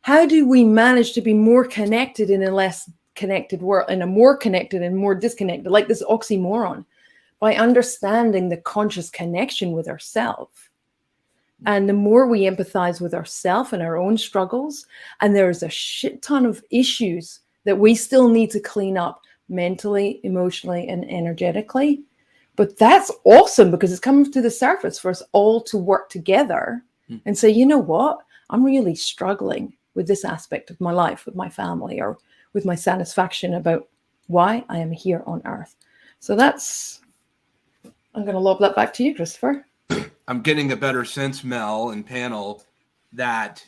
How do we manage to be more connected in a less connected world, in a more connected and more disconnected, like this oxymoron, by understanding the conscious connection with ourselves? And the more we empathize with ourselves and our own struggles, and there's a shit ton of issues that we still need to clean up mentally, emotionally, and energetically. But that's awesome, because it's coming to the surface for us all to work together and say, you know what? I'm really struggling with this aspect of my life, with my family, or with my satisfaction about why I am here on Earth. So that's, I'm going to lob that back to you, Christopher. I'm getting a better sense, Mel and panel, that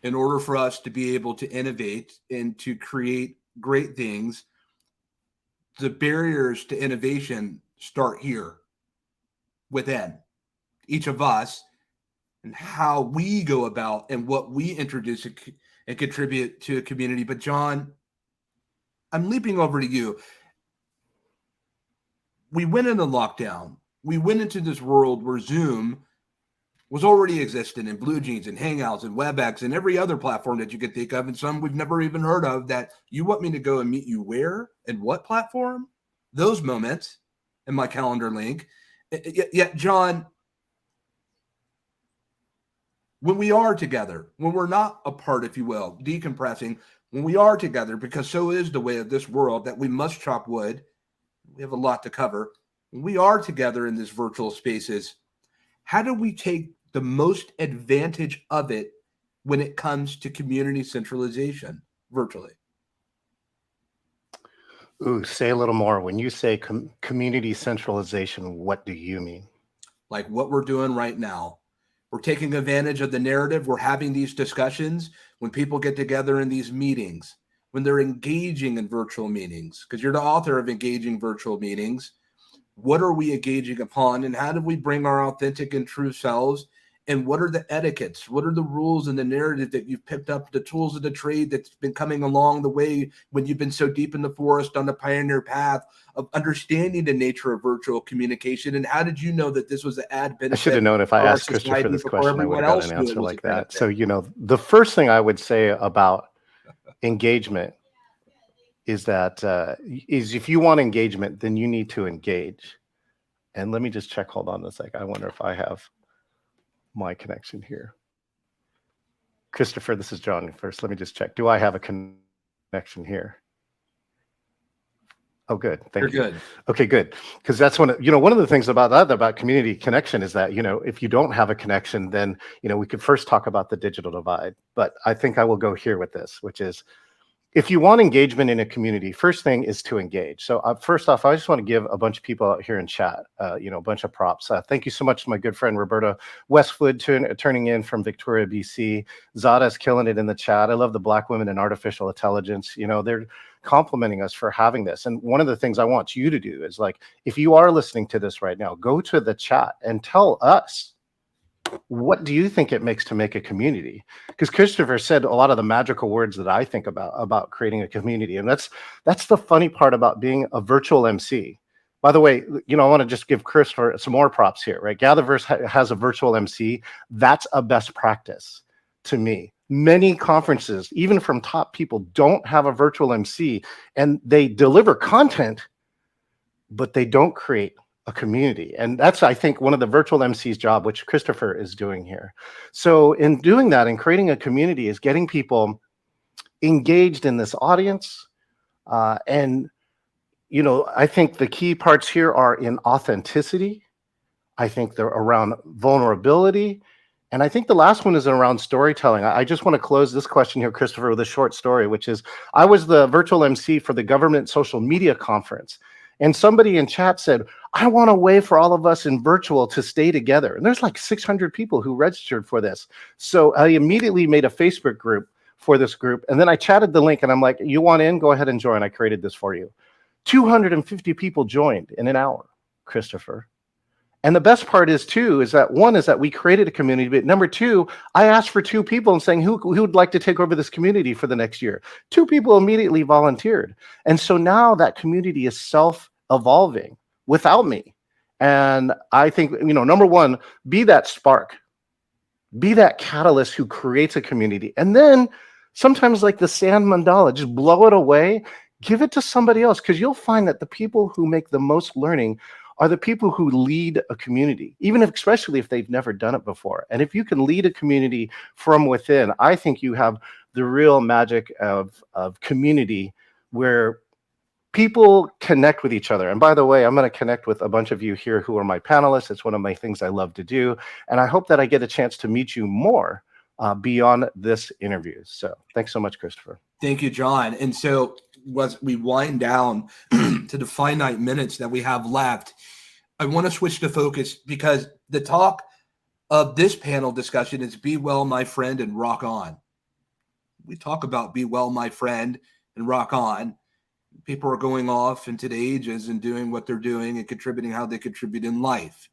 in order for us to be able to innovate and to create great things, the barriers to innovation start here within each of us, and how we go about and what we introduce and contribute to a community. But John, I'm leaping over to you. We went into lockdown. We went into this world where Zoom was already existing, and Blue Jeans and Hangouts and WebEx and every other platform that you could think of, and some we've never even heard of, that you want me to go and meet you where and what platform? Those moments in my calendar link. Yet, John, when we are together, when we're not apart, if you will, decompressing, when we are together, because so is the way of this world, that we must chop wood. We have a lot to cover. When we are together in these virtual spaces, how do we take the most advantage of it when it comes to community centralization virtually? Ooh, say a little more. When you say community centralization, what do you mean? Like what we're doing right now. We're taking advantage of the narrative. We're having these discussions when people get together in these meetings, when they're engaging in virtual meetings, because you're the author of Engaging Virtual Meetings. What are we engaging upon, and how do we bring our authentic and true selves? And what are the etiquettes? What are the rules and the narrative that you've picked up, the tools of the trade that's been coming along the way when you've been so deep in the forest on the pioneer path of understanding the nature of virtual communication? And how did you know that this was an ad benefit? I should have known if I for our asked Christopher society this before question, I would everyone have got else an knew it answer was like a that. benefit. So, the first thing I would say about engagement is that if you want engagement, then you need to engage. And let me just check. Hold on a sec. I wonder if I have my connection here. Christopher, this is John. First, let me just check. Do I have a connection here? Oh, good. Thank you. You're good. Okay, good. Because that's one of the things about community connection is that, if you don't have a connection, then, we could first talk about the digital divide. But I think I will go here with this, which is, if you want engagement in a community, first thing is to engage. So first off, I just want to give a bunch of people out here in chat, a bunch of props. Thank you so much to my good friend Roberta Westwood turning in from Victoria, BC. Zada's killing it in the chat. I love the Black women in artificial intelligence. They're complimenting us for having this. And one of the things I want you to do is, if you are listening to this right now, go to the chat and tell us, what do you think it makes to make a community? Because Christopher said a lot of the magical words that I think about creating a community. And that's the funny part about being a virtual MC. By the way, I want to just give Christopher some more props here, right? GatherVerse has a virtual MC. That's a best practice to me. Many conferences, even from top people, don't have a virtual MC, and they deliver content, but they don't create a community. And that's, I think, one of the virtual MC's job, which Christopher is doing here. So in doing that and creating a community is getting people engaged in this audience. And, I think the key parts here are in authenticity. I think they're around vulnerability. And I think the last one is around storytelling. I just want to close this question here, Christopher, with a short story, which is, I was the virtual MC for the Government Social Media Conference. And somebody in chat said, I want a way for all of us in virtual to stay together. And there's like 600 people who registered for this. So I immediately made a Facebook group for this group. And then I chatted the link and I'm like, you want in? Go ahead and join. I created this for you. 250 people joined in an hour, Christopher. And the best part is that we created a community. But number two, I asked for 2 people and saying, who would like to take over this community for the next year? 2 people immediately volunteered. And so now that community is self-evolving without me. And I think, number one, be that spark, be that catalyst who creates a community. And then sometimes, like the sand mandala, just blow it away, give it to somebody else, because you'll find that the people who make the most learning are the people who lead a community, especially if they've never done it before. And if you can lead a community from within, I think you have the real magic of community where people connect with each other. And by the way, I'm going to connect with a bunch of you here who are my panelists. It's one of my things I love to do. And I hope that I get a chance to meet you more beyond this interview. So thanks so much, Christopher. Thank you, John. And so as we wind down to the finite minutes that we have left, I want to switch to focus, because the talk of this panel discussion is Be Well, My Friend, and Rock On. We talk about Be Well, My Friend, and Rock On. People are going off into the ages and doing what they're doing and contributing how they contribute in life.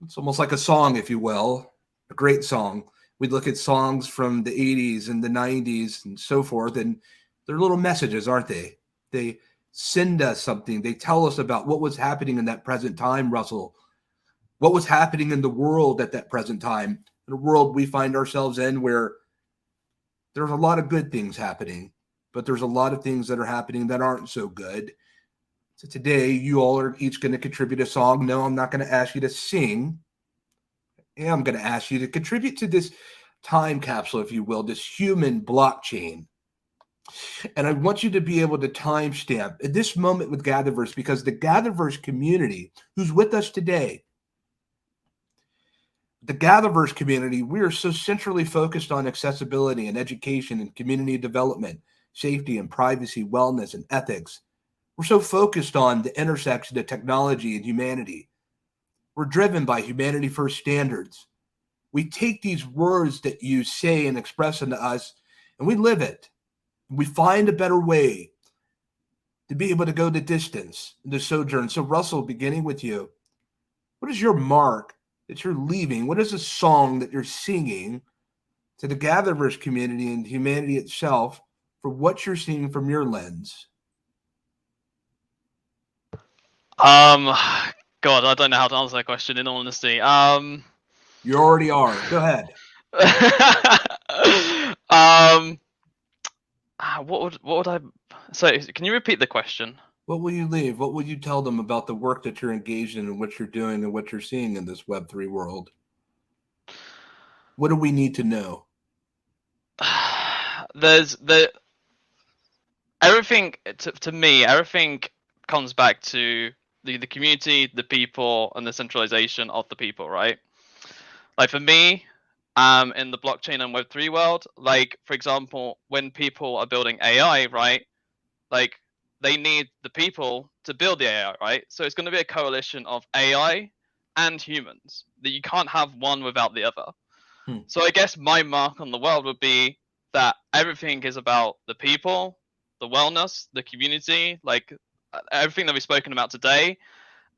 It's almost like a song, if you will, a great song. We look at songs from the 80s and the 90s and so forth, and they're little messages, aren't they? They send us something. They tell us about what was happening in that present time, Russell. What was happening in the world at that present time, in a world we find ourselves in where there's a lot of good things happening, but there's a lot of things that are happening that aren't so good. So today, you all are each going to contribute a song. No, I'm not going to ask you to sing. Yeah, I'm going to ask you to contribute to this time capsule, if you will, this human blockchain. And I want you to be able to timestamp at this moment with GatherVerse, because the GatherVerse community who's with us today, the GatherVerse community, we are so centrally focused on accessibility and education and community development, safety and privacy, wellness and ethics. We're so focused on the intersection of technology and humanity. We're driven by humanity first standards. We take these words that you say and express into us, and we live it. We find a better way to be able to go the distance, the sojourn. So Russell, beginning with you, what is your mark that you're leaving? What is a song that you're singing to the GatherVerse community and humanity itself for what you're seeing from your lens? God, I don't know how to answer that question, in all honesty. You already are. Go ahead. What would I? So, can you repeat the question? What will you leave? What will you tell them about the work that you're engaged in and what you're doing and what you're seeing in this Web3 world? What do we need to know? Everything to me, everything comes back to the community, the people, and the centralization of the people, right? Like for me, in the blockchain and Web3 world, like for example, when people are building AI, right? Like they need the people to build the AI, right? So it's going to be a coalition of AI and humans. That you can't have one without the other. So I guess my mark on the world would be that everything is about the people, the wellness, the community, like everything that we've spoken about today,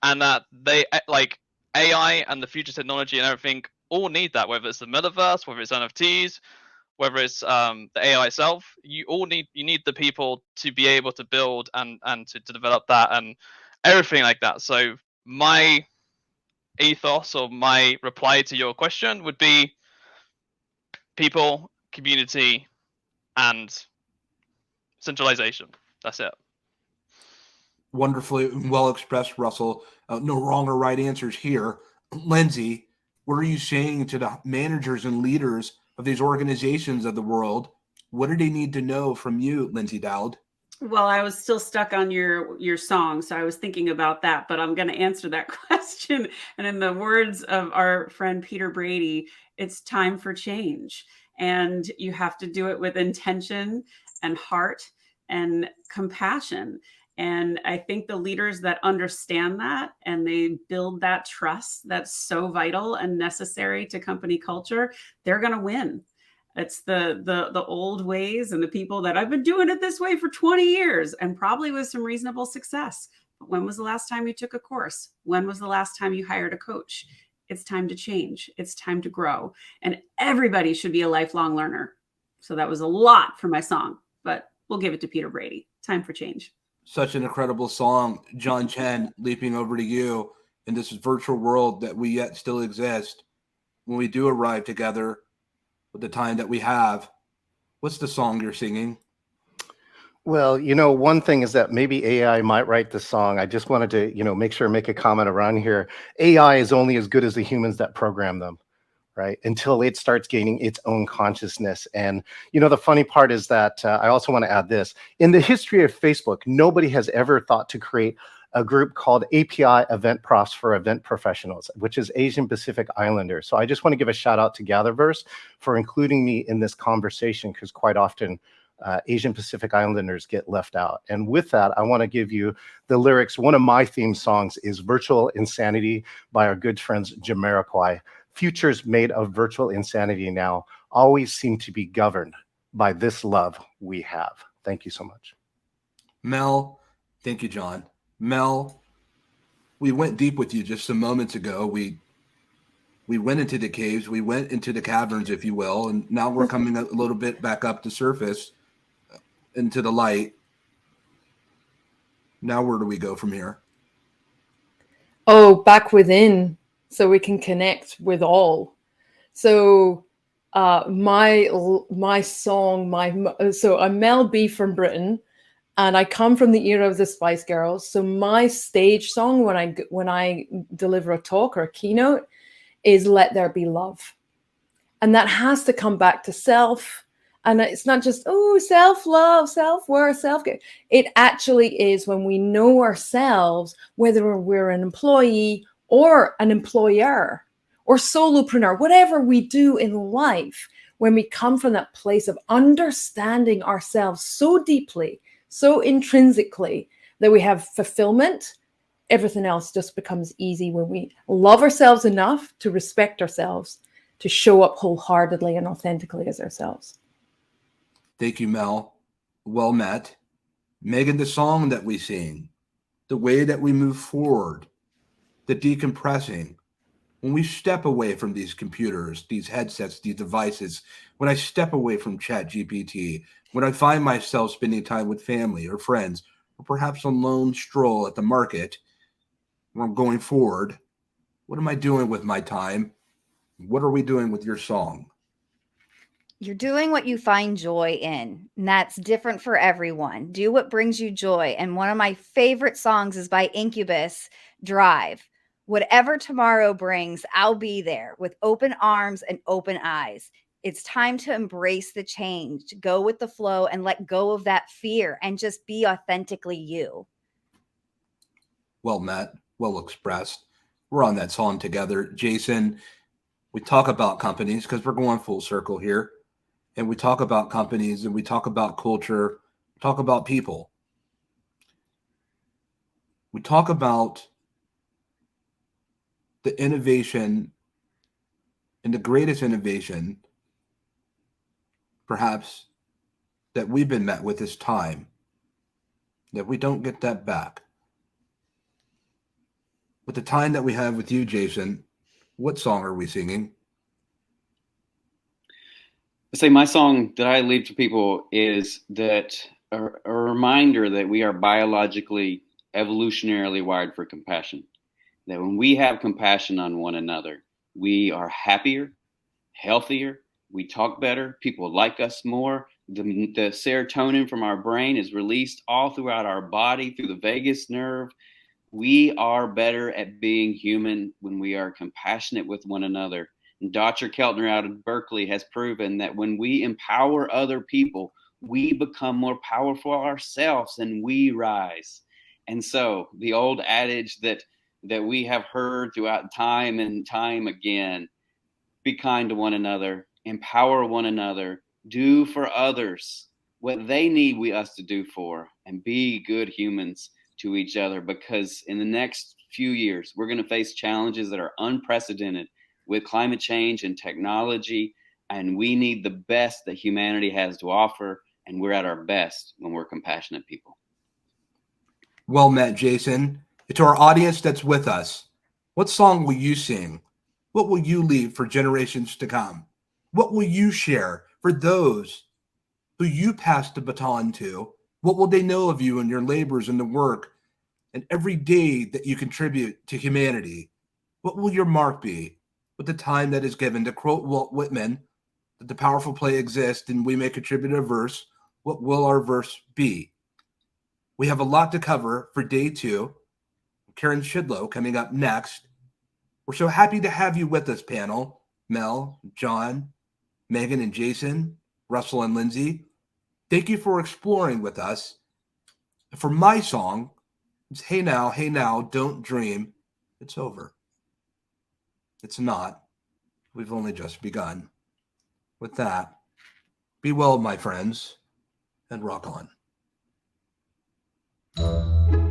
and that they like AI and the future technology and everything all need that, whether it's the metaverse, whether it's NFTs, whether it's the AI itself. You need the people to be able to build and to develop that and everything like that. So my ethos or my reply to your question would be people, community, and centralization. That's it. Wonderfully well expressed, Russell. No wrong or right answers here. Lindsay, what are you saying to the managers and leaders of these organizations of the world? What do they need to know from you, Lindsay Dowd? Well, I was still stuck on your song, so I was thinking about that, but I'm going to answer that question. And in the words of our friend Peter Brady, it's time for change. And you have to do it with intention and heart and compassion. And I think the leaders that understand that and they build that trust that's so vital and necessary to company culture, they're going to win. It's the old ways and the people that I've been doing it this way for 20 years and probably with some reasonable success. But when was the last time you took a course? When was the last time you hired a coach? It's time to change. It's time to grow. And everybody should be a lifelong learner. So that was a lot for my song, but we'll give it to Peter Brady. Time for change. Such an incredible song. John Chen, leaping over to you in this virtual world that we yet still exist. When we do arrive together with the time that we have, what's the song you're singing? Well, one thing is that maybe AI might write the song. I just wanted to, make a comment around here. AI is only as good as the humans that program them, right? Until it starts gaining its own consciousness. And, the funny part is that I also want to add this. In the history of Facebook, nobody has ever thought to create a group called API Event Profs for Event Professionals, which is Asian Pacific Islanders. So I just want to give a shout out to GatherVerse for including me in this conversation, because quite often Asian Pacific Islanders get left out. And with that, I want to give you the lyrics. One of my theme songs is Virtual Insanity by our good friends Jamiroquai. Futures made of virtual insanity now always seem to be governed by this love we have. Thank you so much. Mell, thank you, John. Mell, we went deep with you just some moments ago. We went into the caves, we went into the caverns, if you will, and now we're coming a little bit back up the surface into the light. Now where do we go from here? Oh, back within, so we can connect with all. So my song, so I'm Mel B from Britain, and I come from the era of the Spice Girls. So my stage song when I deliver a talk or a keynote is Let There Be Love. And that has to come back to self. And it's not just, self-love, self-worth, self-care. It actually is when we know ourselves, whether we're an employee or an employer or solopreneur, whatever we do in life, when we come from that place of understanding ourselves so deeply, so intrinsically, that we have fulfillment, everything else just becomes easy when we love ourselves enough to respect ourselves to show up wholeheartedly and authentically as ourselves. Thank you, Mel. Well met. Megan, the song that we sing, the way that we move forward, the decompressing, when we step away from these computers, these headsets, these devices, when I step away from ChatGPT, when I find myself spending time with family or friends, or perhaps a lone stroll at the market, when I'm going forward, what am I doing with my time? What are we doing with your song? You're doing what you find joy in, and that's different for everyone. Do what brings you joy. And one of my favorite songs is by Incubus, Drive. Whatever tomorrow brings, I'll be there with open arms and open eyes. It's time to embrace the change, to go with the flow and let go of that fear and just be authentically you. Well met, well expressed. We're on that song together. Jason, we talk about companies because we're going full circle here. And we talk about companies and we talk about culture, we talk about people. We talk about the innovation and the greatest innovation, perhaps, that we've been met with is time, that we don't get that back. With the time that we have with you, Jason, what song are we singing? I say my song that I leave to people is that a reminder that we are biologically, evolutionarily wired for compassion. That when we have compassion on one another, we are happier, healthier, we talk better, people like us more. The serotonin from our brain is released all throughout our body, through the vagus nerve. We are better at being human when we are compassionate with one another. And Dr. Keltner out of Berkeley has proven that when we empower other people, we become more powerful ourselves and we rise. And so the old adage that we have heard throughout time and time again, be kind to one another, empower one another, do for others what they need us to do for, and be good humans to each other, because in the next few years, we're going to face challenges that are unprecedented with climate change and technology, and we need the best that humanity has to offer, and we're at our best when we're compassionate people. Well met, Jason. To our audience that's with us, what song will you sing? What will you leave for generations to come? What will you share for those who you pass the baton to? What will they know of you and your labors and the work and every day that you contribute to humanity? What will your mark be with the time that is given? To quote Walt Whitman, that the powerful play exists and we may contribute a verse. What will our verse be? We have a lot to cover for day 2. Karen Shidlow coming up next. We're so happy to have you with us, panel. Mel, John, Megan and Jason, Russell and Lindsay. Thank you for exploring with us. For my song, it's Hey Now, Don't Dream. It's over. It's not. We've only just begun. With that, be well, my friends, and rock on.